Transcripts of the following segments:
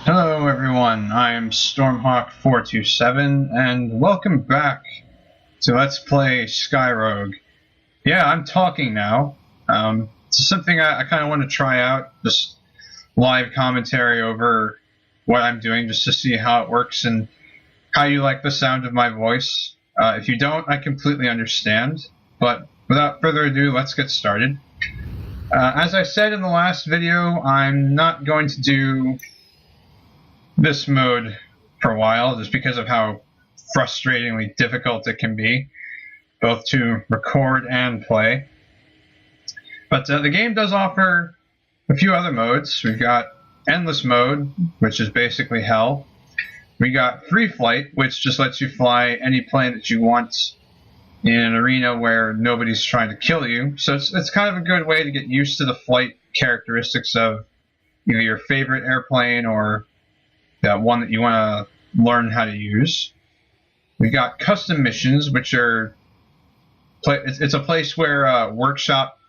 Hello everyone, I am Stormhawk427 and welcome back to Let's Play Skyrogue. Yeah, I'm talking now. It's something I kind of want to try out, just live commentary over what I'm doing just to see how it works and how you like the sound of my voice. If you don't, I completely understand, but without further ado, let's get started. As I said in the last video, I'm not going to do this mode for a while, just because of how frustratingly difficult it can be, both to record and play. But the game does offer a few other modes. We've got Endless Mode, which is basically hell. We got Free Flight, which just lets you fly any plane that you want in an arena where nobody's trying to kill you. So it's kind of a good way to get used to the flight characteristics of either your favorite airplane or that one that you want to learn how to use. We've got custom missions, which are it's a place where workshop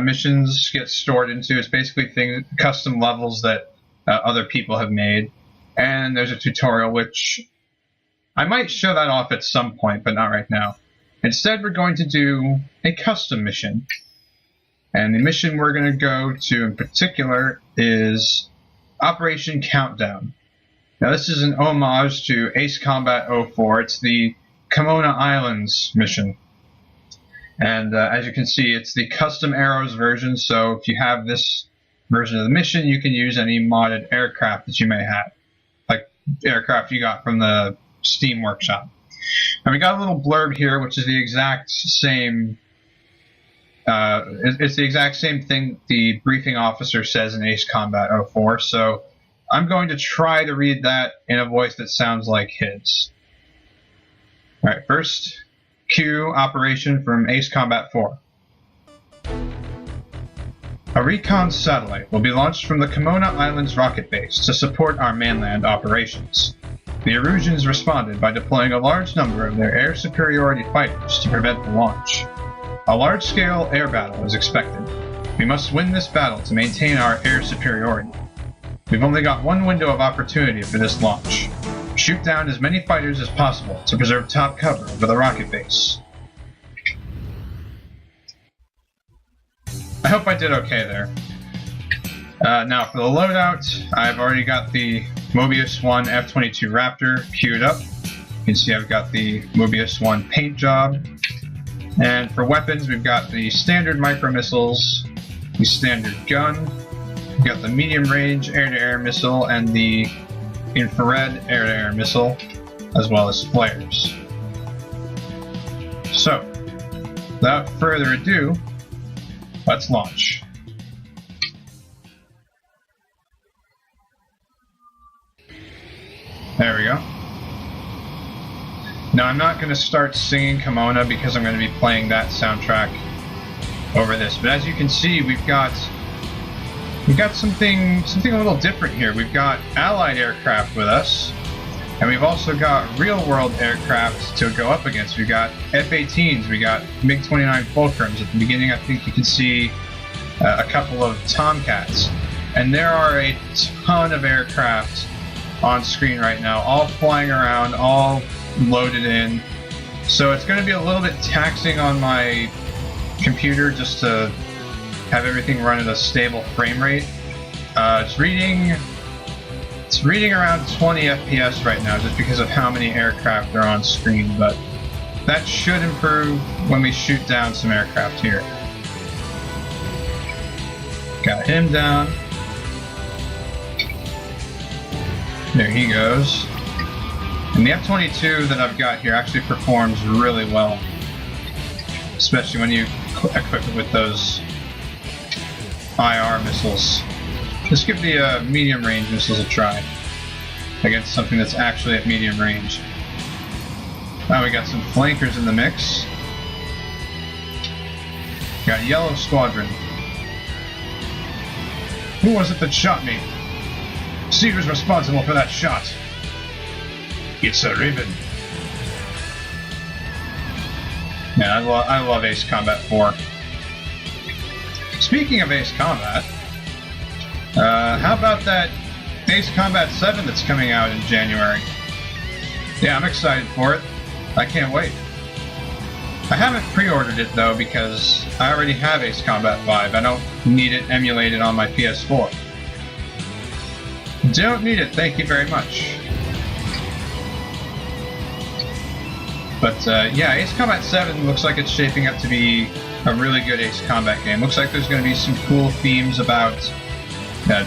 missions get stored into. It's basically custom levels that other people have made. And there's a tutorial, which I might show that off at some point, but not right now. Instead, we're going to do a custom mission. And the mission we're going to go to in particular is Operation Countdown. Now this is an homage to Ace Combat 04. It's the Comona Islands mission. And as you can see, it's the custom Aeros version, so if you have this version of the mission, you can use any modded aircraft that you may have. Like aircraft you got from the Steam Workshop. And we got a little blurb here, which is the exact same it's the exact same thing the briefing officer says in Ace Combat 04, so I'm going to try to read that in a voice that sounds like his. Alright, first, cue operation from Ace Combat 4. A recon satellite will be launched from the Comona Islands rocket base to support our mainland operations. The Erusians responded by deploying a large number of their air superiority fighters to prevent the launch. A large-scale air battle is expected. We must win this battle to maintain our air superiority. We've only got one window of opportunity for this launch. Shoot down as many fighters as possible to preserve top cover over the rocket base. I hope I did okay there. Now for the loadout, I've already got the Mobius 1 F-22 Raptor queued up. You can see I've got the Mobius 1 paint job. And for weapons, we've got the standard micro missiles, the standard gun, we've got the medium range air-to-air missile, and the infrared air-to-air missile, as well as flares. So, without further ado, let's launch. There we go. Now I'm not going to start singing Comona because I'm going to be playing that soundtrack over this. But as you can see, we've got something a little different here. We've got Allied aircraft with us, and we've also got real-world aircraft to go up against. We've got F-18s, we got MiG-29 Fulcrums. At the beginning, I think you can see a couple of Tomcats, and there are a ton of aircraft on screen right now, all flying around, all loaded in. So it's going to be a little bit taxing on my computer just to have everything run at a stable frame rate. It's reading around 20 FPS right now just because of how many aircraft are on screen, but that should improve when we shoot down some aircraft here. Got him down. There he goes. And the F-22 that I've got here actually performs really well, especially when you equip it with those IR missiles. Just give the medium range missiles a try against something that's actually at medium range. Now we got some flankers in the mix. Got Yellow Squadron. Who was it that shot me? See who's responsible for that shot. It's a Raven. Yeah, I love Ace Combat 4. Speaking of Ace Combat, how about that Ace Combat 7 that's coming out in January. Yeah, I'm excited for it. I can't wait. I haven't pre-ordered it though because I already have Ace Combat 5. I don't need it emulated on my PS4. Don't need it, thank you very much. But yeah, Ace Combat 7 looks like it's shaping up to be a really good Ace Combat game. Looks like there's going to be some cool themes about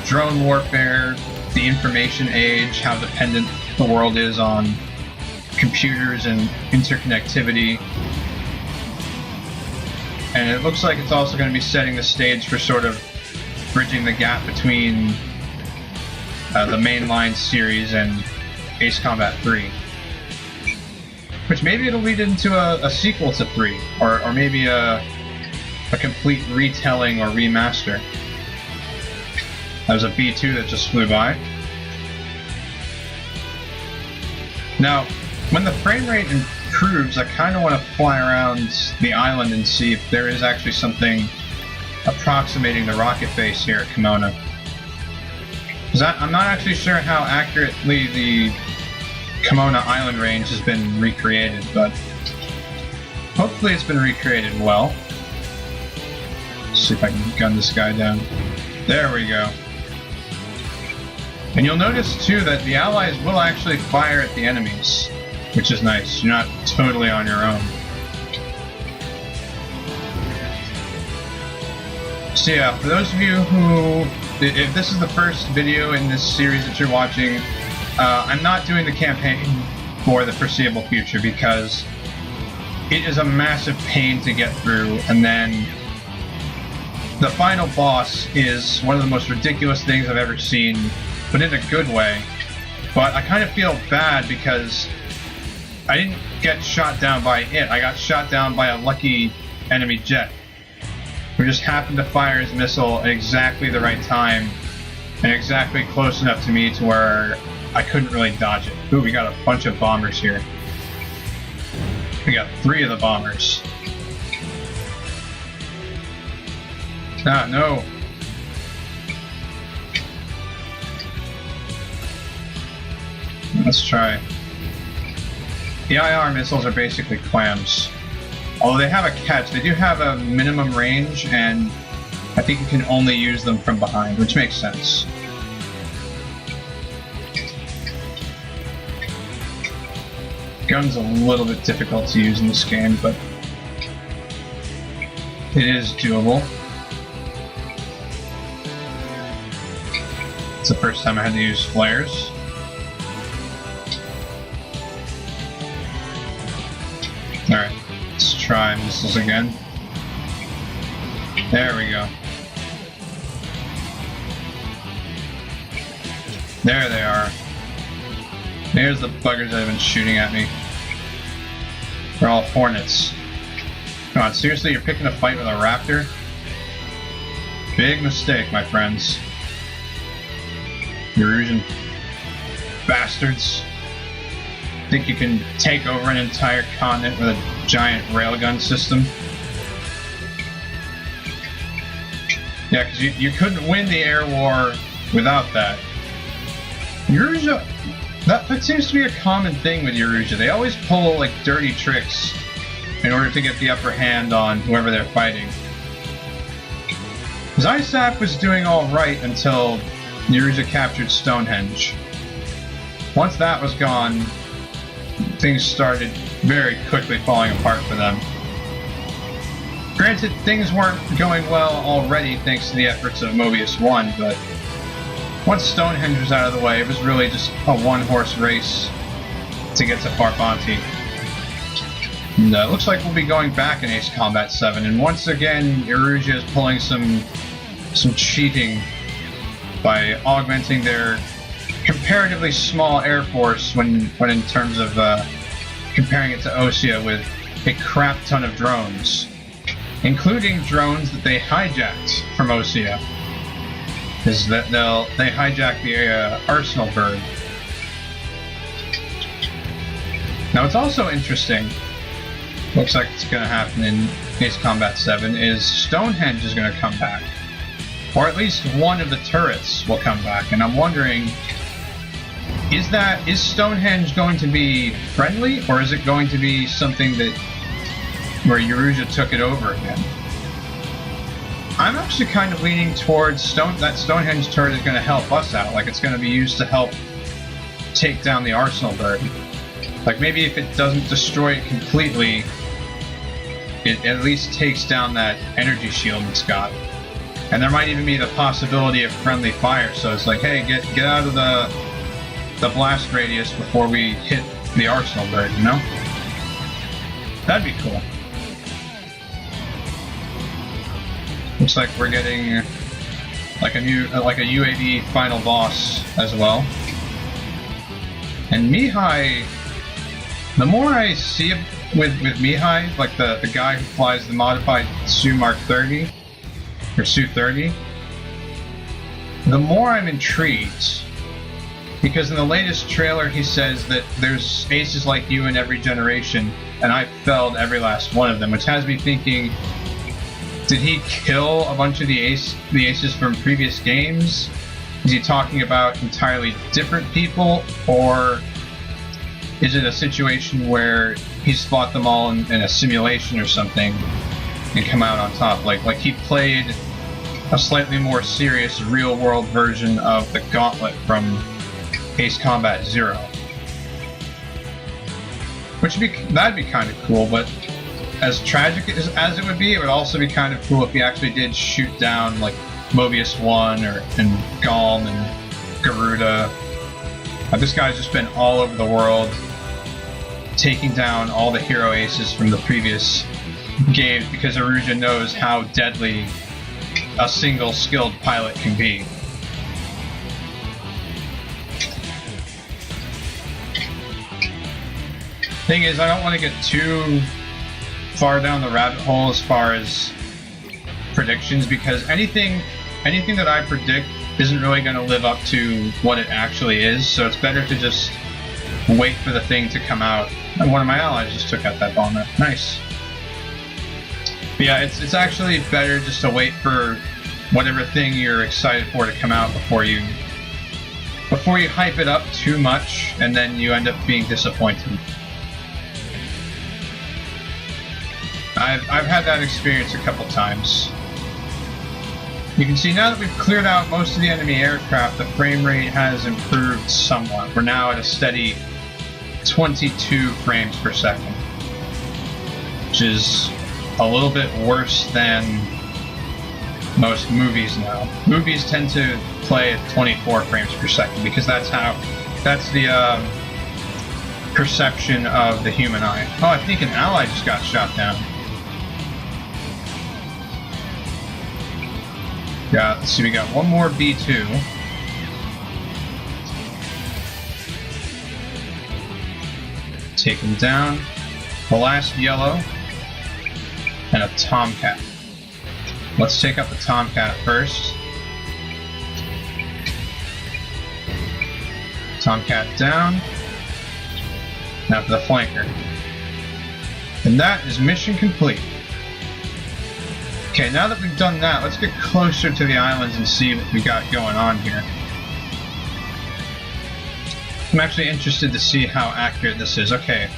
drone warfare, the information age, how dependent the world is on computers and interconnectivity. And it looks like it's also going to be setting the stage for sort of bridging the gap between the mainline series and Ace Combat 3. Which maybe it'll lead into a sequel to 3, or maybe a complete retelling or remaster. That was a B2 that just flew by. Now, when the frame rate improves, I kind of want to fly around the island and see if there is actually something approximating the rocket base here at Comona. Because I'm not actually sure how accurately the Comona Island Range has been recreated, but hopefully it's been recreated well. Let's see if I can gun this guy down. There we go. And you'll notice too that the allies will actually fire at the enemies, which is nice. You're not totally on your own. So yeah, for those of you who, if this is the first video in this series that you're watching, I'm not doing the campaign for the foreseeable future because it is a massive pain to get through, and then the final boss is one of the most ridiculous things I've ever seen, but in a good way. But I kind of feel bad because I didn't get shot down by it. I got shot down by a lucky enemy jet who just happened to fire his missile at exactly the right time and exactly close enough to me to where I couldn't really dodge it. Ooh, we got a bunch of bombers here. We got 3 of the bombers. Ah, no. Let's try. The IR missiles are basically clams. Although they have a catch, they do have a minimum range, and I think you can only use them from behind, which makes sense. Gun's a little bit difficult to use in this game, but it is doable. It's the first time I had to use flares. Alright, let's try missiles again. There we go. There they are. There's the buggers that have been shooting at me. They're all hornets. Come on, seriously, you're picking a fight with a raptor? Big mistake, my friends. Erusian bastards. Think you can take over an entire continent with a giant railgun system? Yeah, because you couldn't win the air war without that. Erusia, that seems to be a common thing with Erusia. They always pull like dirty tricks in order to get the upper hand on whoever they're fighting. Zysap was doing alright until Erusia captured Stonehenge. Once that was gone, things started very quickly falling apart for them. Granted, things weren't going well already thanks to the efforts of Mobius 1, but once Stonehenge was out of the way, it was really just a one-horse race to get to Farbanti. And looks like we'll be going back in Ace Combat 7, and once again, Erusia is pulling some cheating by augmenting their comparatively small air force when in terms of comparing it to Osea with a crap ton of drones, including drones that they hijacked from Osea. Is that they hijacked the Arsenal bird. Now what's also interesting, looks like it's going to happen in Ace Combat 7, is Stonehenge is going to come back. Or at least one of the turrets will come back, and I'm wondering, is Stonehenge going to be friendly, or is it going to be something where Yaruja took it over again? I'm actually kind of leaning towards that Stonehenge turret is going to help us out, like it's going to be used to help take down the Arsenal bird. Like maybe if it doesn't destroy it completely, it at least takes down that energy shield it's got. And there might even be the possibility of friendly fire, so it's like, hey, get out of the blast radius before we hit the Arsenal bird, you know? That'd be cool. Looks like we're getting like a UAV final boss as well. And Mihai, the more I see it with Mihai, like the guy who flies the modified Su-Mark 30, or Su-30, the more I'm intrigued. Because in the latest trailer he says that there's aces like you in every generation, and I felled every last one of them, which has me thinking, did he kill a bunch of the aces from previous games? Is he talking about entirely different people, or is it a situation where he's fought them all in a simulation or something and come out on top? Like he played a slightly more serious real-world version of the Gauntlet from Ace Combat 0. That'd be kind of cool, but as tragic as it would be, it would also be kind of cool if he actually did shoot down like Mobius 1 and Galm and Garuda. This guy's just been all over the world, taking down all the hero aces from the previous games, because Aruja knows how deadly a single skilled pilot can be. Thing is, I don't want to get too far down the rabbit hole as far as predictions, because anything that I predict isn't really going to live up to what it actually is, so it's better to just wait for the thing to come out. And one of my allies just took out that bomb. Nice. But yeah, it's actually better just to wait for whatever thing you're excited for to come out before you hype it up too much and then you end up being disappointed. I've had that experience a couple times. You can see now that we've cleared out most of the enemy aircraft, the frame rate has improved somewhat. We're now at a steady 22 frames per second, which is a little bit worse than most movies now. Movies tend to play at 24 frames per second because that's the perception of the human eye. Oh, I think an ally just got shot down. Yeah, let's see, we got one more B2. Take him down. The last yellow. And a Tomcat. Let's take out the Tomcat first. Tomcat down. Now for the flanker. And that is mission complete. Okay, now that we've done that, let's get closer to the islands and see what we got going on here. I'm actually interested to see how accurate this is. Okay.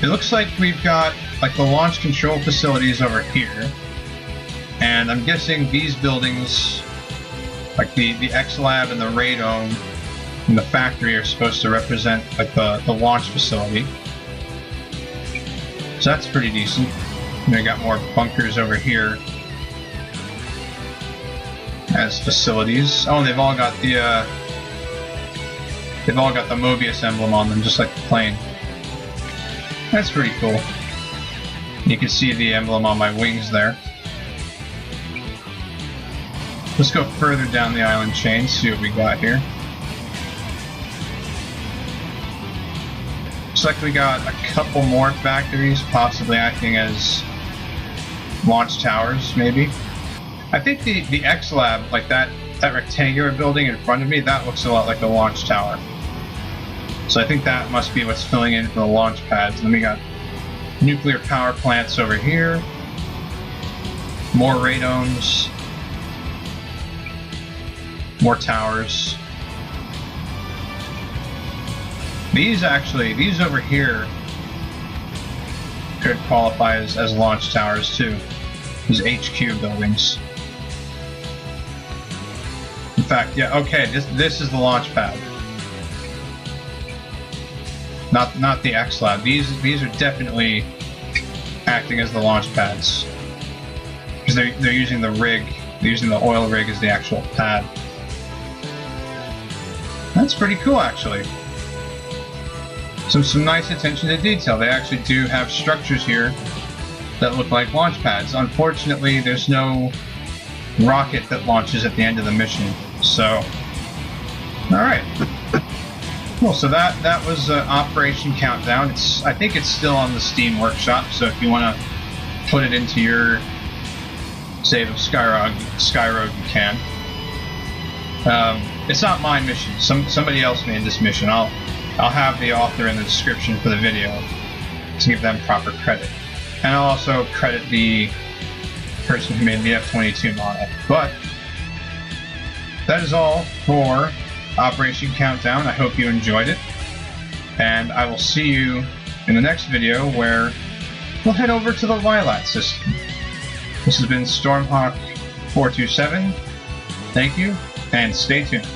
It looks like we've got like the launch control facilities over here. And I'm guessing these buildings, like the X-Lab and the Radome and the factory, are supposed to represent like the launch facility. So that's pretty decent. And we got more bunkers over here as facilities. Oh, they've all got the Mobius emblem on them, just like the plane. That's pretty cool. You can see the emblem on my wings there. Let's go further down the island chain, see what we got here. Looks like we got a couple more factories, possibly acting as launch towers, maybe. I think the X-Lab, like that rectangular building in front of me, that looks a lot like a launch tower. So I think that must be what's filling in for the launch pads. And then we got nuclear power plants over here. More radomes. more towers. These over here could qualify as launch towers too. These HQ buildings. In fact, yeah, okay, this is the launch pad. Not the X Lab. These are definitely acting as the launch pads. Because they're using the rig, they're using the oil rig as the actual pad. That's pretty cool, actually. Some nice attention to detail. They actually do have structures here that look like launch pads. Unfortunately, there's no rocket that launches at the end of the mission. So, alright. Cool, so that was Operation Countdown. I think it's still on the Steam Workshop, so if you want to put it into your save of Skyrogue, you can. It's not my mission. Somebody else made this mission. I'll have the author in the description for the video to give them proper credit. And I'll also credit the person who made the F-22 model. But that is all for Operation Countdown. I hope you enjoyed it. And I will see you in the next video where we'll head over to the Lilat system. This has been Stormhawk 427. Thank you, and stay tuned.